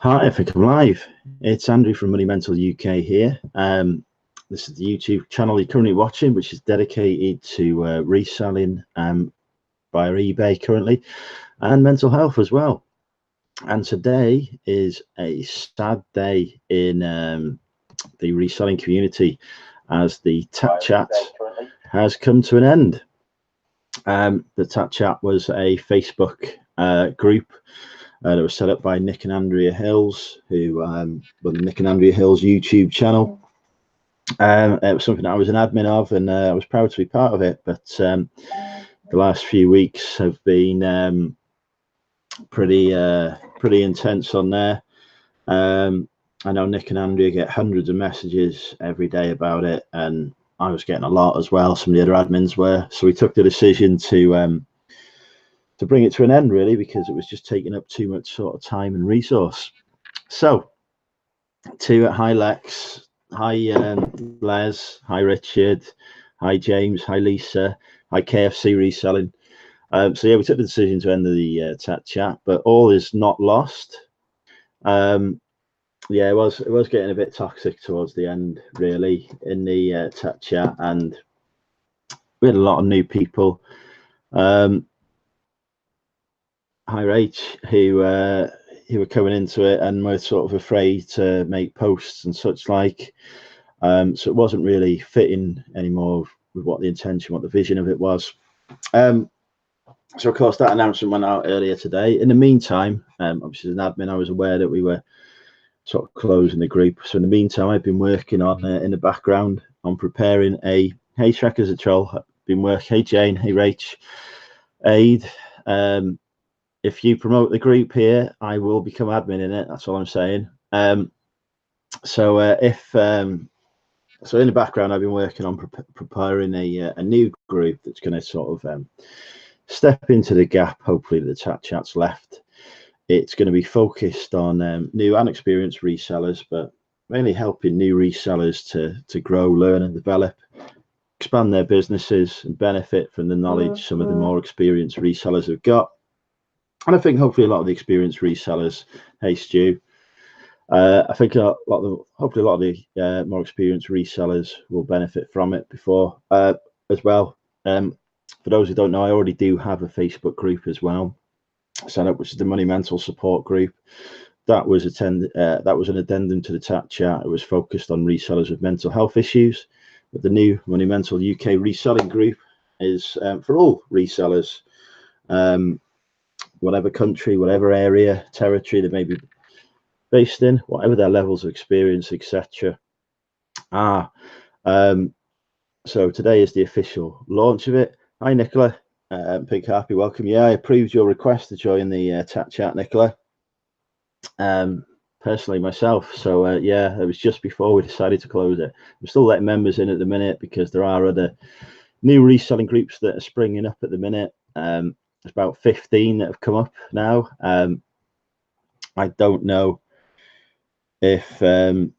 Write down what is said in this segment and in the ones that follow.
Hi, I think I'm live. It's Andrew from Money Mental UK here. This is the YouTube channel you're currently watching, which is dedicated to reselling via eBay currently, and mental health as well. And today is a sad day in the reselling community, as the Tat Chat has come to an end. The Tat Chat was a Facebook group that was set up by Nick and Andrea Hills, who the Nick and Andrea Hills YouTube channel. It was something that I was an admin of, and I was proud to be part of it. But the last few weeks have been pretty intense on there. I know Nick and Andrea get hundreds of messages every day about it, and I was getting a lot as well. Some of the other admins were, so we took the decision to bring it to an end, really, because it was just taking up too much sort of time and resource. So hi Lex, hi Les, hi Richard, hi James, hi Lisa, hi KFC Reselling. So yeah, we took the decision to end the Tat Chat, but all is not lost. Yeah, it was getting a bit toxic towards the end, really, in the Tat Chat, and we had a lot of new people. Hi Rach, who were coming into it and were sort of afraid to make posts and such like. So it wasn't really fitting anymore with what the intention, what the vision of it was. So of course that announcement went out earlier today. In the meantime, obviously as an admin, I was aware that we were sort of closing the group. So in the meantime, I've been working on in the background on preparing a Hey Trackers a Troll. I've been working. Hey Jane, hey Rach, Aid. If you promote the group here, I will become admin in it. That's all I'm saying. So in the background, I've been working on preparing a new group that's going to sort of step into the gap. Hopefully, the Tat Chat's left. It's going to be focused on new and experienced resellers, but mainly helping new resellers to grow, learn, and develop, expand their businesses, and benefit from the knowledge some of the more experienced resellers have got. And I think hopefully a lot of the experienced resellers, hey Stu, I think hopefully a lot of the more experienced resellers will benefit from it before as well. For those who don't know, I already do have a Facebook group as well, set up, which is the Money Mental Support Group. That was an addendum to the Tat Chat. It was focused on resellers with mental health issues. But the new Money Mental UK reselling group is for all resellers. Whatever country, whatever area, territory they may be based in, whatever their levels of experience, etc. So today is the official launch of it. Hi, Nicola. Big happy welcome. Yeah, I approved your request to join the Tat Chat, Nicola. Personally, myself. So yeah, it was just before we decided to close it. I'm still letting members in at the minute because there are other new reselling groups that are springing up at the minute. There's about 15 that have come up now. I don't know if any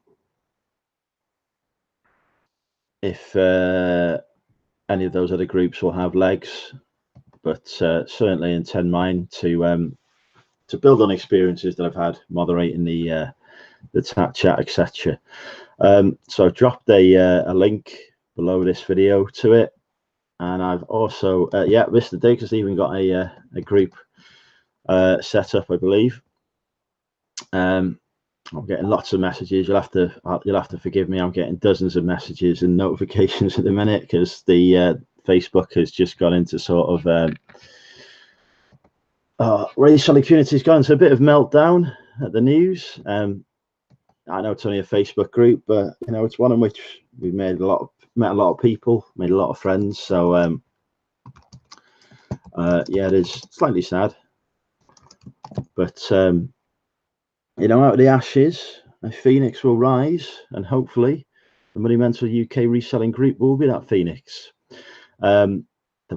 of those other groups will have legs, but certainly intend mine to build on experiences that I've had moderating the Tat Chat, etc. So I've dropped a link below this video to it. And I've also, yeah, Mr. Diggs has even got a group set up, I believe. I'm getting lots of messages. You'll have to forgive me. I'm getting dozens of messages and notifications at the minute because the Facebook has just gone into sort of reselling community's gone into a bit of meltdown at the news. I know it's only a Facebook group, but you know it's one in which we've met a lot of people, made a lot of friends. So yeah, it is slightly sad, but you know, out of the ashes, a phoenix will rise, and hopefully, the Money Mental UK reselling group will be that phoenix. There'll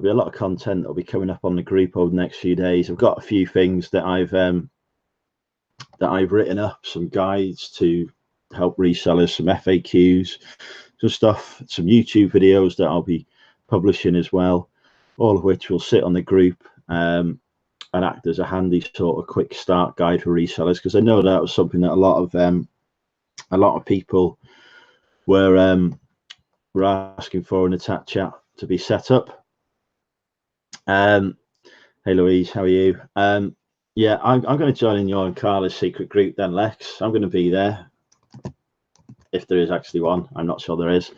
be a lot of content that'll be coming up on the group over the next few days. I've got a few things that I've written up, some guides to help resellers, some FAQs, some stuff, some YouTube videos that I'll be publishing as well, all of which will sit on the group. and act as a handy sort of quick start guide for resellers, because I know that was something that a lot of people were asking for in the chat to be set up. Hey Louise, how are you? Yeah, I'm going to join in your and Carla's secret group then, Lex. I'm going to be there, if there is actually one. I'm not sure there is.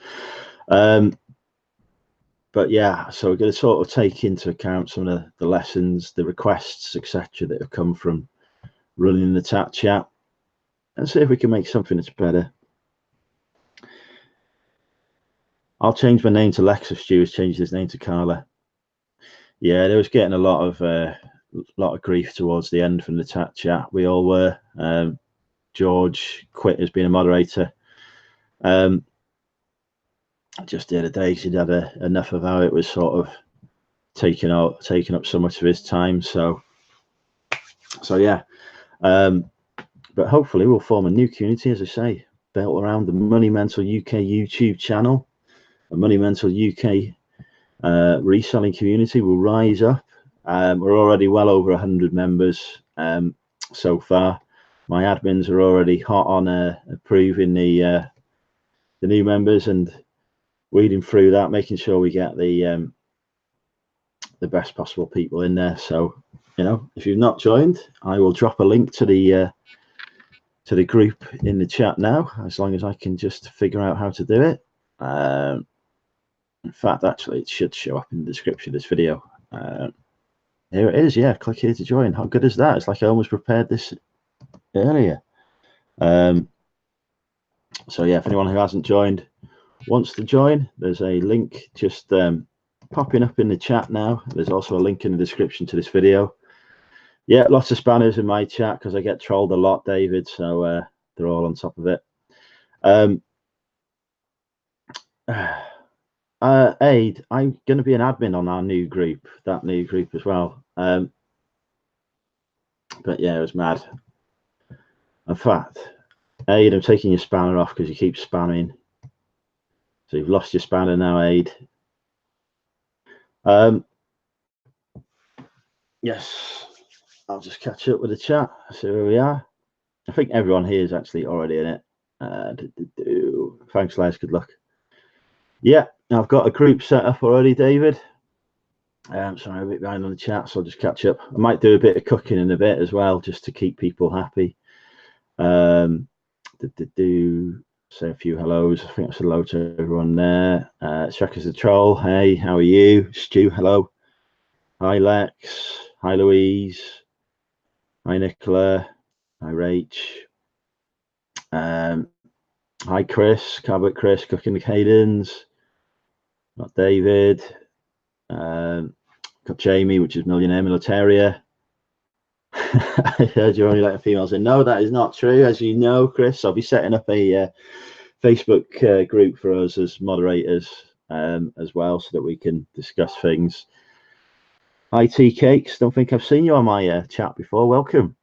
But yeah, so we're going to sort of take into account some of the lessons, the requests, etc., that have come from running the chat, and see if we can make something that's better. I'll change my name to Lex if Stu has changed his name to Carla. Yeah, they was getting a lot of grief towards the end from the chat. We all were. George quit as being a moderator. Just the other day, she'd had enough of how it was sort of taking up so much of his time. So yeah. But hopefully we'll form a new community, as I say, built around the Money Mental UK YouTube channel. A Money Mental UK reselling community will rise up. We're already well over 100 members so far. My admins are already hot on approving the new members and weeding through that, making sure we get the best possible people in there. So, you know, if you've not joined, I will drop a link to the group in the chat now, as long as I can just figure out how to do it. In fact, actually, it should show up in the description of this video. Here it is. Yeah, click here to join. How good is that? It's like I almost prepared this earlier. So yeah, if anyone who hasn't joined wants to join, there's a link just popping up in the chat now. There's also a link in the description to this video. Yeah, lots of spammers in my chat because I get trolled a lot, David. So they're all on top of it. Aid, I'm going to be an admin on our new group, that new group as well. But yeah, it was mad. In fact, Aid, I'm taking your spanner off because you keep spamming. So you've lost your spanner now, Aid. Yes, I'll just catch up with the chat, see where we are. I think everyone here is actually already in it. Thanks, Les, good luck. Yeah, I've got a group set up already, David. Sorry, I'm a bit behind on the chat, so I'll just catch up. I might do a bit of cooking in a bit as well, just to keep people happy. Say a few hellos. I think that's a hello to everyone there. Shaka's the troll. Hey, how are you? Stu, hello. Hi, Lex. Hi, Louise. Hi, Nicola. Hi, Rach. Hi, Chris. Cabot Chris, cooking the cadence. Not David. Got Jamie, which is Millionaire Militaria. I heard you only let females in. No, that is not true. As you know, Chris, I'll be setting up a Facebook group for us as moderators as well, so that we can discuss things. Hi, Tea Cakes. Don't think I've seen you on my chat before. Welcome.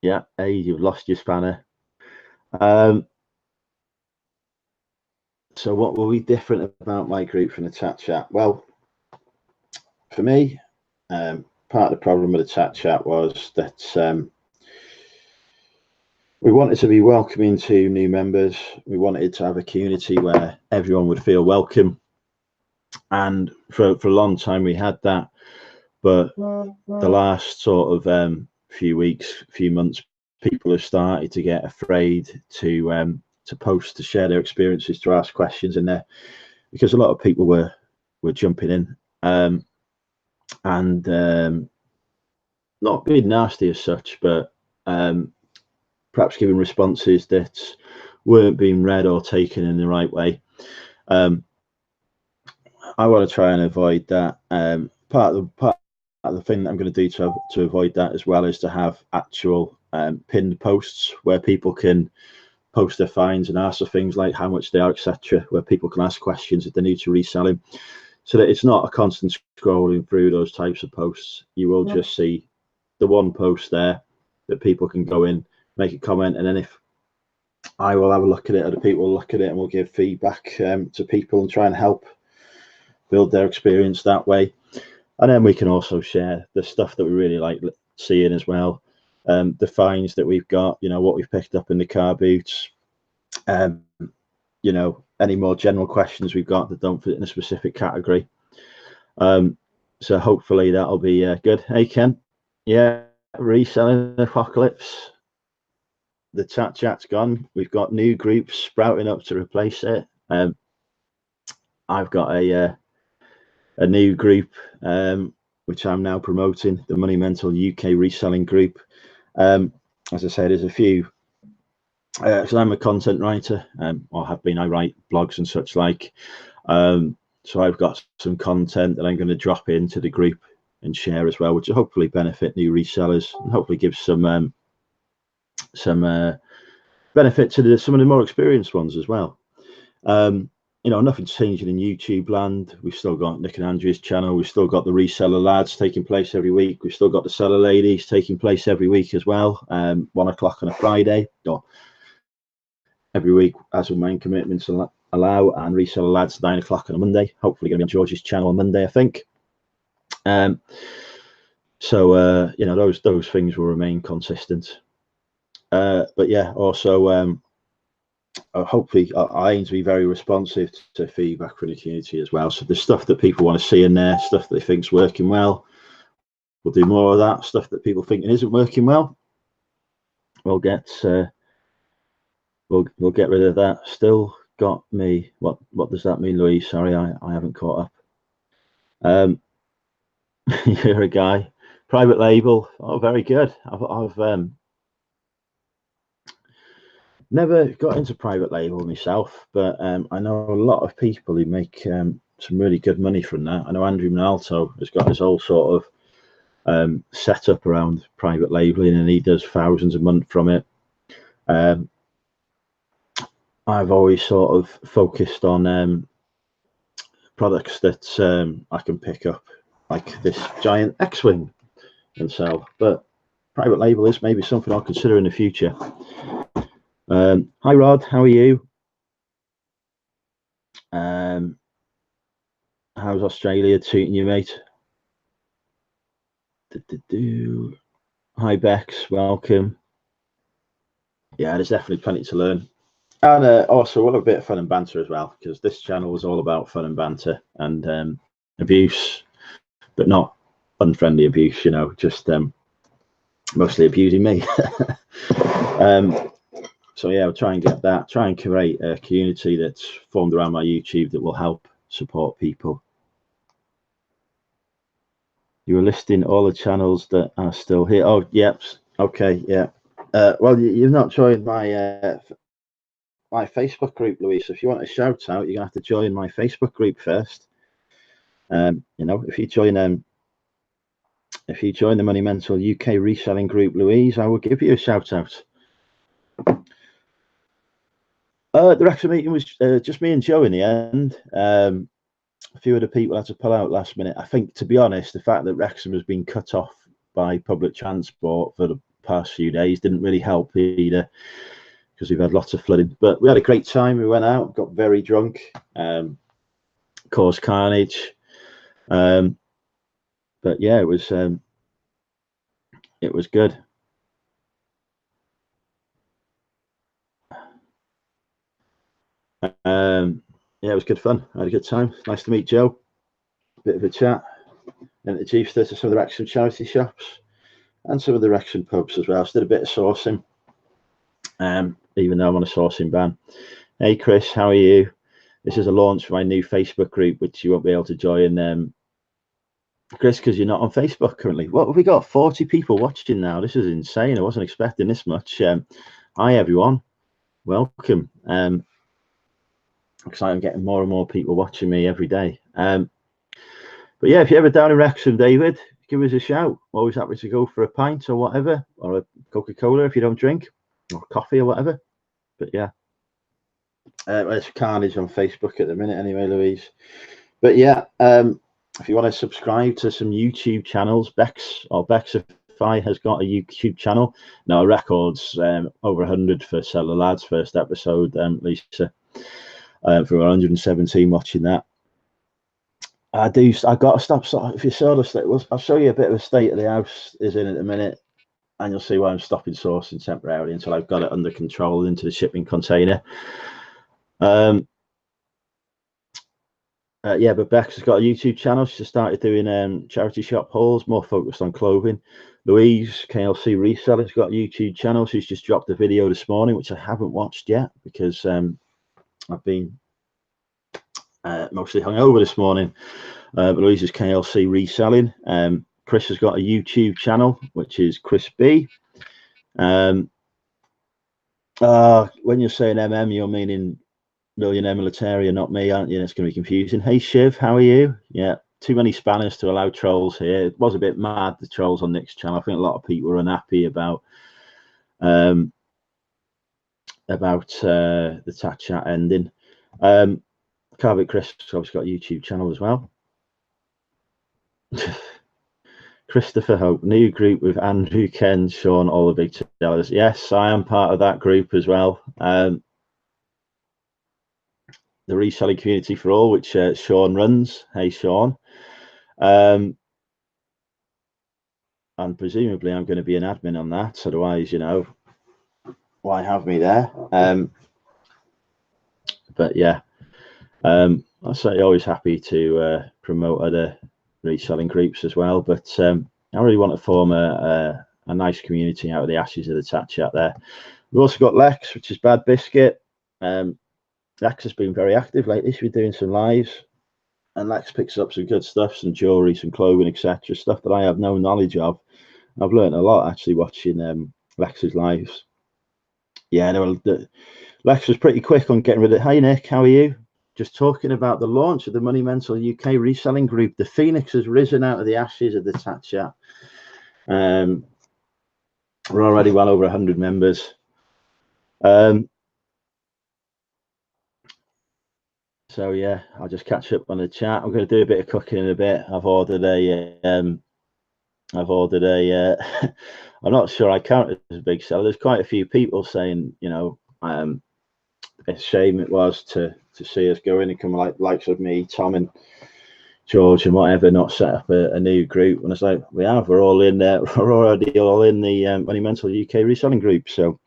Yeah, hey, you've lost your spanner. So what will be different about my group from the chat? Well, for me, part of the problem with the chat was that we wanted to be welcoming to new members. We wanted to have a community where everyone would feel welcome. And for a long time we had that. But the last sort of few weeks, few months, people have started to get afraid to post, to share their experiences, to ask questions in there, because a lot of people were jumping in and not being nasty as such, but perhaps giving responses that weren't being read or taken in the right way. I want to try and avoid that. Part of the thing that I'm going to do to avoid that as well is to have actual pinned posts where people can post their finds and ask for things like how much they are, etc., where people can ask questions if they need to resell them, so that it's not a constant scrolling through those types of posts. You will just see the one post there that people can go in, make a comment, and then if I will have a look at it, other people will look at it, and we'll give feedback to people and try and help build their experience that way. And then we can also share the stuff that we really like seeing as well. The finds that we've got, you know, what we've picked up in the car boots, you know, any more general questions we've got that don't fit in a specific category. So hopefully that'll be good. Hey, Ken. Yeah, reselling apocalypse. The chat's gone. We've got new groups sprouting up to replace it. I've got a new group which I'm now promoting, the Money Mental UK reselling group. As I said, there's a few. So I'm a content writer, or have been. I write blogs and such like. So I've got some content that I'm going to drop into the group and share as well, which will hopefully benefit new resellers and hopefully give some benefit to some of the more experienced ones as well. You know, nothing's changing in YouTube land. We've still got Nick and Andrew's channel. We've still got the reseller lads taking place every week. We've still got the seller ladies taking place every week as well. 1 o'clock on a Friday, or every week as with main commitments allow, and reseller lads 9 o'clock on a Monday. Hopefully going to be on George's channel on Monday, I think. So you know, those things will remain consistent. But yeah, also hopefully I aim to be very responsive to feedback from the community as well. So the stuff that people want to see in there, stuff that they think's working well, we'll do more of that. Stuff that people think isn't working well, we'll get we'll get rid of that. Still got me. What does that mean, Louise? Sorry, I haven't caught up. You're a guy. Private label. Oh, very good. I've never got into private label myself, but I know a lot of people who make some really good money from that. I know Andrew Minalto has got his whole sort of setup around private labeling, and he does thousands a month from it. I've always sort of focused on products that I can pick up, like this giant X-Wing, and sell. But private label is maybe something I'll consider in the future. Hi Rod, how are you? How's Australia treating you, mate? Hi Bex, welcome. Yeah, there's definitely plenty to learn, and also a bit of fun and banter as well, because this channel is all about fun and banter and abuse, but not unfriendly abuse, you know, just mostly abusing me. So yeah, I'll try and get that, try and create a community that's formed around my YouTube that will help support people. You were listing all the channels that are still here. Oh, yep. Okay, yeah. Well, you've not joined my my Facebook group, Louise. So if you want a shout out, you're gonna have to join my Facebook group first. You know, if you join the Money Mental UK reselling group, Louise, I will give you a shout out. The Wrexham meeting was just me and Joe in the end. A few other people had to pull out last minute. I think, to be honest, the fact that Wrexham has been cut off by public transport for the past few days didn't really help either, because we've had lots of flooding. But we had a great time. We went out, got very drunk, caused carnage. But yeah, it was good. Yeah, it was good fun. I had a good time. Nice to meet Joe. Bit of a chat. Introduced her to some of the Wrexham charity shops and some of the Wrexham pubs as well. So did a bit of sourcing, even though I'm on a sourcing ban. Hey Chris, how are you? This is a launch for my new Facebook group, which you won't be able to join, Chris, because you're not on Facebook currently. What have we got? 40 people watching now. This is insane. I wasn't expecting this much. Hi everyone, welcome. Because I'm getting more and more people watching me every day. But yeah, if you're ever down in Wrexham, David, give us a shout. Always happy to go for a pint or whatever, or a Coca-Cola if you don't drink, or coffee or whatever. But yeah, there's carnage on Facebook at the minute anyway, Louise. But yeah, if you want to subscribe to some YouTube channels, Bexify has got a YouTube channel. Now, records over 100 for Seller Lads first episode, Lisa, for 117 watching that. I do. I got to stop. If you saw the state, I'll show you a bit of a state of the house is in at the minute, and you'll see why I'm stopping sourcing temporarily until I've got it under control into the shipping container. Yeah, but Bex has got a YouTube channel. She's started doing charity shop hauls, more focused on clothing. Louise, KLC Reseller, has got a YouTube channel. She's just dropped a video this morning, which I haven't watched yet because I've been mostly hungover this morning. But Louise is KLC Reselling. Chris has got a YouTube channel, which is Chris B. When you're saying MM, you're meaning millionaire militaria, not me, aren't you? It's going to be confusing. Hey Shiv, how are you? Yeah, too many spanners to allow trolls here. It was a bit mad, the trolls on Nick's channel. I think a lot of people were unhappy about the chat chat ending. Carvit Chris obviously got a YouTube channel as well. Christopher Hope, new group with Andrew, Ken, Sean, all the big sellers. Yes, I am part of that group as well. The reselling community for all, which Sean runs. Hey Sean. And presumably I'm going to be an admin on that, otherwise, you know, why have me there? But yeah, I'm certainly always happy to promote other reselling groups as well, but I really want to form a nice community out of the ashes of the chat chat there. We've also got Lex, which is Bad Biscuit. Lex has been very active lately. She's been doing some lives, and Lex picks up some good stuff, some jewelry, some clothing, etc. Stuff that I have no knowledge of. I've learned a lot actually watching Lex's lives. Yeah, Lex was pretty quick on getting rid of it. Hey Nick, how are you? Just talking about the launch of the Money Mental UK reselling group. The Phoenix has risen out of the ashes of the chat chat. We're already well over 100 members. So yeah, I'll just catch up on the chat. I'm going to do a bit of cooking in a bit. I've ordered a I'm not sure I count it as a big seller. There's quite a few people saying, you know, a shame it was to see us go in and come likes of me, Tom and George and whatever, not set up a new group. And it's like, we're all in there. We're already all in the Money Mental UK reselling group. So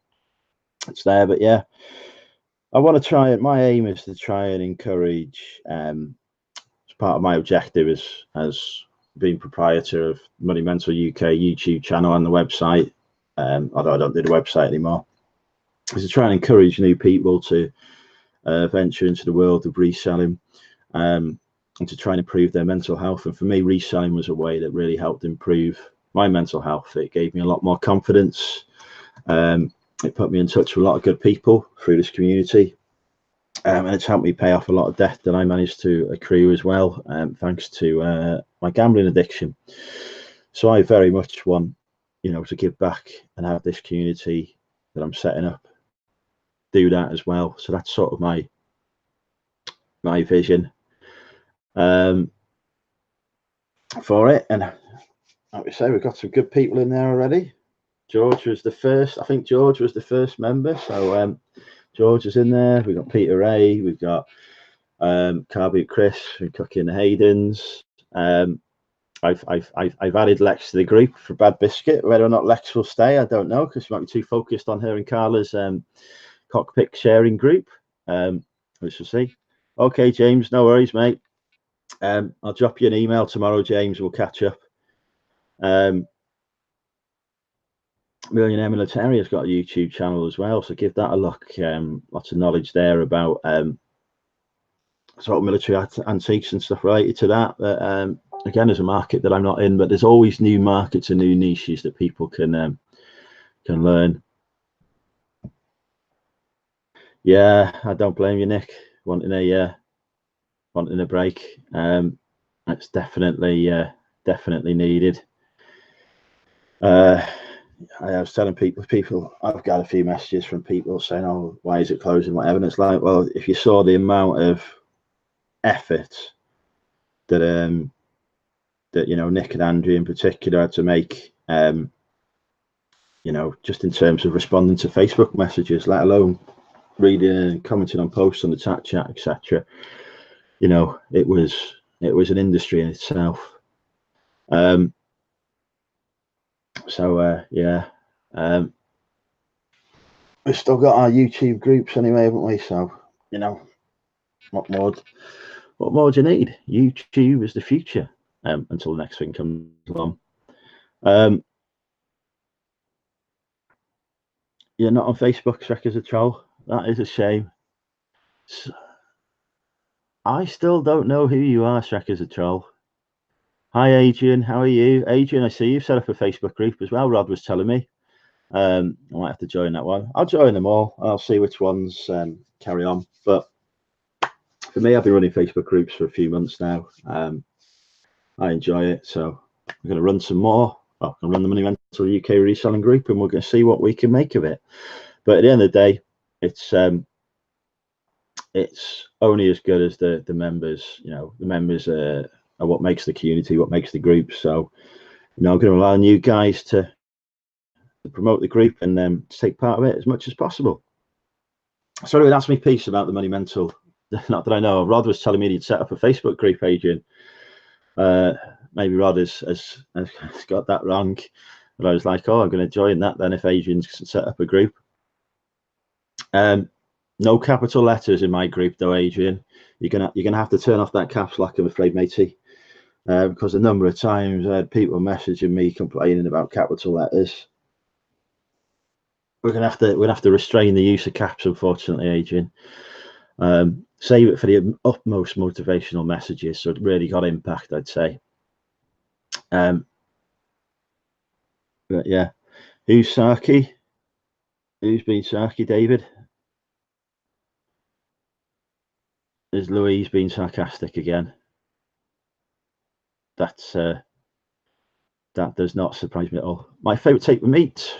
it's there, but yeah, I want to try it. My aim is to try and encourage, as part of my objective as being proprietor of Money Mental UK YouTube channel and the website, although I don't do the website anymore, is to try and encourage new people to venture into the world of reselling, and to try and improve their mental health. And for me, reselling was a way that really helped improve my mental health. It gave me a lot more confidence. It put me in touch with a lot of good people through this community. And it's helped me pay off a lot of debt that I managed to accrue as well, thanks to my gambling addiction. So I very much want, you know, to give back and have this community that I'm setting up do that as well. So that's sort of my vision for it. And like we say, we've got some good people in there already. George was the first. I think George was the first member. So George is in there. We've got Peter Ray. We've got Carboot Chris and Cooking Hayden's. I've added Lex to the group for Bad Biscuit. Whether or not Lex will stay, I don't know, because she might be too focused on her and Carla's cockpit sharing group. We shall see. Okay, James, no worries, mate. I'll drop you an email tomorrow, James. We'll catch up. Millionaire Military has got a YouTube channel as well, so give that a look. Lots of knowledge there about sort of military antiques and stuff related to that. But again, there's a market that I'm not in, but there's always new markets and new niches that people can learn. Yeah, I don't blame you, Nick. Wanting a break. It's definitely needed. I was telling people, I've got a few messages from people saying, oh, why is it closing, whatever. And it's like, well, if you saw the amount of effort that you know, Nick and Andrew in particular had to make, you know, just in terms of responding to Facebook messages, let alone reading and commenting on posts on the chat, etc. You know, it was it was an industry in itself. Yeah, we've still got our YouTube groups anyway, haven't we? So, you know, what more do you need? YouTube is the future, until the next thing comes along. You're not on Facebook, Shrek is a troll. That is a shame. So, I still don't know who you are, Shrek is a troll. Hi, Adrian. How are you? Adrian, I see you've set up a Facebook group as well. Rod was telling me. I might have to join that one. I'll join them all. I'll see which ones carry on. But for me, I've been running Facebook groups for a few months now. I enjoy it. So I'm going to run some more. Well, I'll run the Money Mental UK reselling group, and we're going to see what we can make of it. But at the end of the day, it's only as good as the members. You know, the members are what makes the community, what makes the group. So, you know, I'm going to allow you guys to promote the group and to take part of it as much as possible. So anyway, that's my piece about the Money Mental. Not that I know. Rod was telling me he'd set up a Facebook group, Adrian. Maybe Rod has got that wrong. But I was like, oh, I'm going to join that then if Adrian's set up a group. No capital letters in my group though, Adrian. You're gonna have to turn off that caps lock, I'm afraid, matey. Because a number of times I had people messaging me complaining about capital letters. We're gonna have to restrain the use of caps, unfortunately, Adrian. Save it for the utmost motivational messages, so it really got impact, I'd say. But yeah, who's Sarky? Who's been Sarky, David? Is Louise being sarcastic again? That's that does not surprise me at all. My favourite take with meat.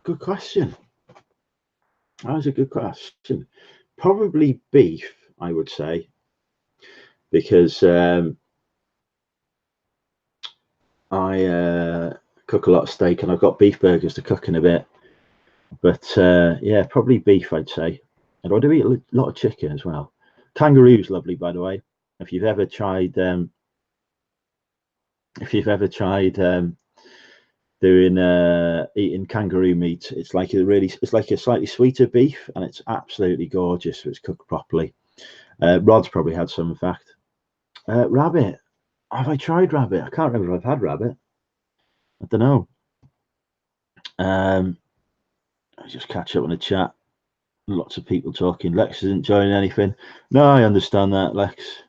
Good question. That was a good question. Probably beef, I would say, because I cook a lot of steak and I've got beef burgers to cook in a bit. But yeah, probably beef, I'd say. And I do eat a lot of chicken as well. Kangaroo's lovely, by the way. If you've ever tried doing eating kangaroo meat, it's like a slightly sweeter beef, and it's absolutely gorgeous if it's cooked properly. Rod's probably had some, in fact. Rabbit, have I tried rabbit? I can't remember if I've had rabbit. I don't know. I just catch up on the chat. Lots of people talking. Lex isn't joining anything. No, I understand that, Lex.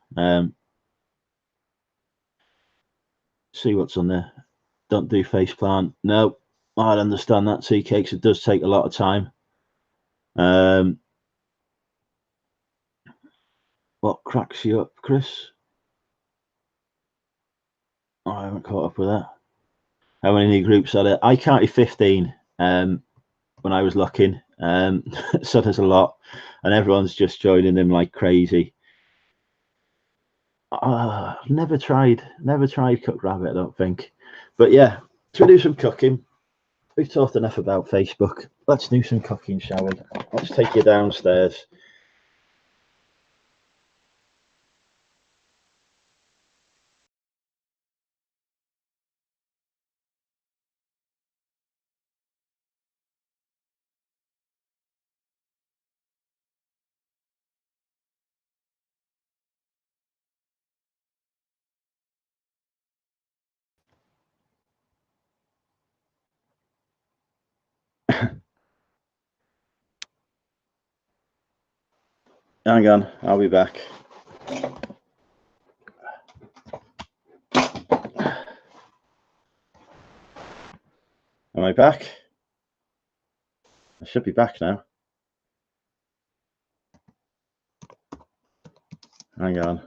See what's on there. Don't do face plant. No, I understand that. Tea cakes, it does take a lot of time. What cracks you up, Chris? Oh, I haven't caught up with that. How many new groups are there? I counted 15 when I was looking. So there's a lot, and everyone's just joining them like crazy. Never tried cooked rabbit, I don't think. But yeah, should we do some cooking? We've talked enough about Facebook. Let's do some cooking, shall we? Let's take you downstairs. Hang on, I'll be back. Am I back? I should be back now. Hang on.